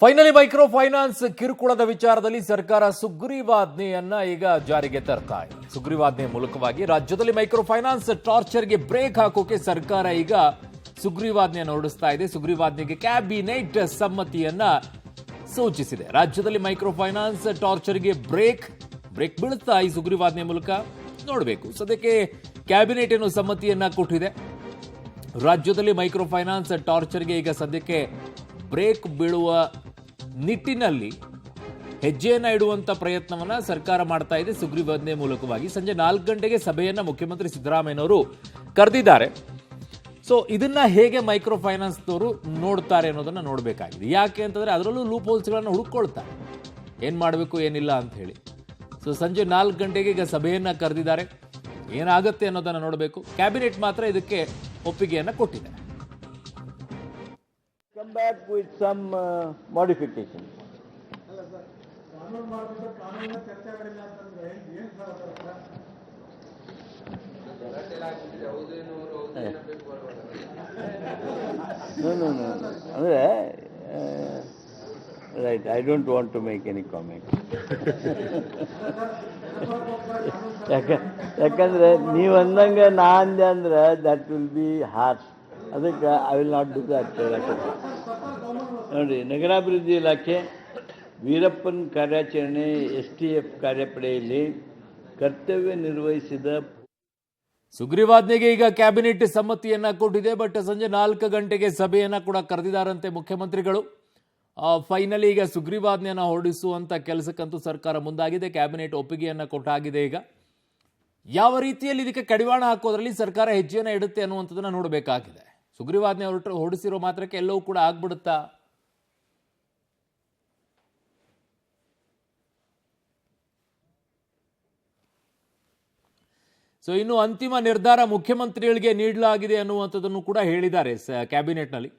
Finally micro finance ಕಿರುಕುಳದ ವಿಚಾರದಲ್ಲಿ ಸರ್ಕಾರ ಸುಗ್ರೀವಾಜ್ಞೆಯನ್ನ ಈಗ ಜಾರಿಗೆ ತರ್ತಾ ಇದೆ. ಸುಗ್ರೀವಾಜ್ಞೆ ಮೂಲಕವಾಗಿ ರಾಜ್ಯದಲ್ಲಿ ಮೈಕ್ರೋ ಫೈನಾನ್ಸ್ ಟಾರ್ಚರ್ಗೆ ಬ್ರೇಕ್ ಹಾಕೋಕೆ ಸರ್ಕಾರ ಈಗ ಸುಗ್ರೀವಾಜ್ಞೆಯನ್ನು ಹೊರಡಿಸ್ತಾ ಇದೆ. ಸುಗ್ರೀವಾಜ್ಞೆಗೆ ಕ್ಯಾಬಿನೆಟ್ ಸಮ್ಮತಿಯನ್ನ ಸೂಚಿಸಿದೆ. ರಾಜ್ಯದಲ್ಲಿ ಮೈಕ್ರೋ ಫೈನಾನ್ಸ್ ಟಾರ್ಚರ್ಗೆ ಬ್ರೇಕ್ ಬೀಳುತ್ತಾ ಈ ಸುಗ್ರೀವಾಜ್ಞೆ ಮೂಲಕ ನೋಡಬೇಕು. ಸದ್ಯಕ್ಕೆ ಕ್ಯಾಬಿನೆಟ್ ಏನು ಸಮ್ಮತಿಯನ್ನ ಕೊಟ್ಟಿದೆ. ರಾಜ್ಯದಲ್ಲಿ ಮೈಕ್ರೋ ಫೈನಾನ್ಸ್ ಟಾರ್ಚರ್ಗೆ ಈಗ ಸದ್ಯಕ್ಕೆ ಬ್ರೇಕ್ ಬೀಳುವ ನಿಟ್ಟಿನಲ್ಲಿ ಹೆಜ್ಜೆಯನ್ನ ಇಡುವಂತ ಪ್ರಯತ್ನವನ್ನ ಸರ್ಕಾರ ಮಾಡ್ತಾ ಇದೆ. ಸುಗ್ರೀವಾಜ್ಞೆ ಮೂಲಕವಾಗಿ ಸಂಜೆ 4 ಗಂಟೆಗೆ ಸಭೆಯನ್ನ ಮುಖ್ಯಮಂತ್ರಿ ಸಿದ್ದರಾಮಯ್ಯನವರು ಕರೆದಿದ್ದಾರೆ. ಸೊ ಇದನ್ನ ಹೇಗೆ ಮೈಕ್ರೋ ಫೈನಾನ್ಸ್ನವರು ನೋಡ್ತಾರೆ ಅನ್ನೋದನ್ನ ನೋಡಬೇಕಾಗಿದೆ. ಯಾಕೆ ಅಂತಂದ್ರೆ ಅದರಲ್ಲೂ ಲೂಪ್ ಹೋಲ್ಸ್ಗಳನ್ನು ಹುಡುಕೊಳ್ತಾರೆ, ಏನ್ ಮಾಡಬೇಕು ಏನಿಲ್ಲ ಅಂತ ಹೇಳಿ. ಸೊ ಸಂಜೆ 4 ಗಂಟೆಗೆ ಈಗ ಸಭೆಯನ್ನ ಕರೆದಿದ್ದಾರೆ. ಏನಾಗುತ್ತೆ ಅನ್ನೋದನ್ನ ನೋಡಬೇಕು. ಕ್ಯಾಬಿನೆಟ್ ಮಾತ್ರ ಇದಕ್ಕೆ ಒಪ್ಪಿಗೆಯನ್ನ ಕೊಟ್ಟಿದೆ. Come back with some modifications. No. Right, I don't want to make any comment. ಯಾಕಂದ್ರೆ ನೀವು ಅಂದಂಗೆ ನಾ ಅಂದೆ ಅಂದ್ರೆ ದಟ್ ವಿಲ್ ಬಿ ಹಾರ್ಶ್. ಅದಕ್ಕೆ I will not do that. ನೋಡಿ, ನಗರಾಭಿವೃದ್ಧಿ ಇಲಾಖೆ ವೀರಪ್ಪನ್ ಕಾರ್ಯಾಚರಣೆ STF ಕಾರ್ಯಪಡೆಯಲ್ಲಿ ಕರ್ತವ್ಯ ನಿರ್ವಹಿಸಿದ ಸುಗ್ರೀವಾಜ್ಞೆಗೆ ಈಗ ಕ್ಯಾಬಿನೆಟ್ ಸಮ್ಮತಿಯನ್ನ ಕೊಟ್ಟಿದೆ. ಬಟ್ ಸಂಜೆ 4 ಗಂಟೆಗೆ ಸಭೆಯನ್ನ ಕೂಡ ಕರೆದಿದ್ದಾರಂತೆ ಮುಖ್ಯಮಂತ್ರಿಗಳು. ಫೈನಲಿ ಈಗ ಸುಗ್ರೀವಾಜ್ಞೆಯನ್ನ ಹೊರಡಿಸುವಂತ ಕೆಲಸಕ್ಕಂತೂ ಸರ್ಕಾರ ಮುಂದಾಗಿದೆ. ಕ್ಯಾಬಿನೆಟ್ ಒಪ್ಪಿಗೆಯನ್ನ ಕೊಟ್ಟಾಗಿದೆ. ಈಗ ಯಾವ ರೀತಿಯಲ್ಲಿ ಇದಕ್ಕೆ ಕಡಿವಾಣ ಹಾಕೋದ್ರಲ್ಲಿ ಸರ್ಕಾರ ಹೆಜ್ಜೆಯನ್ನ ಇಡುತ್ತೆ ಅನ್ನುವಂಥದ್ದನ್ನ ನೋಡಬೇಕಾಗಿದೆ. ಸುಗ್ರೀವಾಜ್ಞೆ ಹೊರಡಿಸಿರೋ ಮಾತ್ರಕ್ಕೆ ಎಲ್ಲವೂ ಕೂಡ ಆಗ್ಬಿಡುತ್ತಾ? ಸೊ ಇನ್ನು ಅಂತಿಮ ನಿರ್ಧಾರ ಮುಖ್ಯಮಂತ್ರಿಗಳಿಗೆ ನೀಡಲಾಗಿದೆ ಅನ್ನುವಂಥದ್ದನ್ನು ಕೂಡ ಹೇಳಿದ್ದಾರೆ ಕ್ಯಾಬಿನೆಟ್ನಲ್ಲಿ.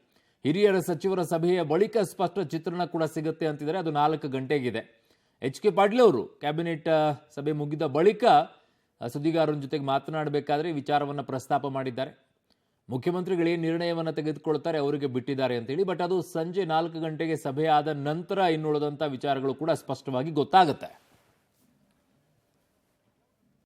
ಹಿರಿಯರ ಸಚಿವರ ಸಭೆಯ ಬಳಿಕ ಸ್ಪಷ್ಟ ಚಿತ್ರಣ ಕೂಡ ಸಿಗುತ್ತೆ ಅಂತಿದ್ದಾರೆ. ಅದು 4 ಗಂಟೆಗಿದೆ. HK ಪಾಟೀಲ್ ಅವರು ಕ್ಯಾಬಿನೆಟ್ ಸಭೆ ಮುಗಿದ ಬಳಿಕ ಸುದ್ದಿಗಾರರ ಜೊತೆಗೆ ಮಾತನಾಡಬೇಕಾದ್ರೆ ವಿಚಾರವನ್ನು ಪ್ರಸ್ತಾಪ ಮಾಡಿದ್ದಾರೆ. ಮುಖ್ಯಮಂತ್ರಿಗಳೇನು ನಿರ್ಣಯವನ್ನು ತೆಗೆದುಕೊಳ್ತಾರೆ ಅವರಿಗೆ ಬಿಟ್ಟಿದ್ದಾರೆ ಅಂತೇಳಿ. ಬಟ್ ಅದು ಸಂಜೆ 4 ಗಂಟೆಗೆ ಸಭೆ ಆದ ನಂತರ ಇನ್ನುಳಿದಂಥ ವಿಚಾರಗಳು ಕೂಡ ಸ್ಪಷ್ಟವಾಗಿ ಗೊತ್ತಾಗುತ್ತೆ.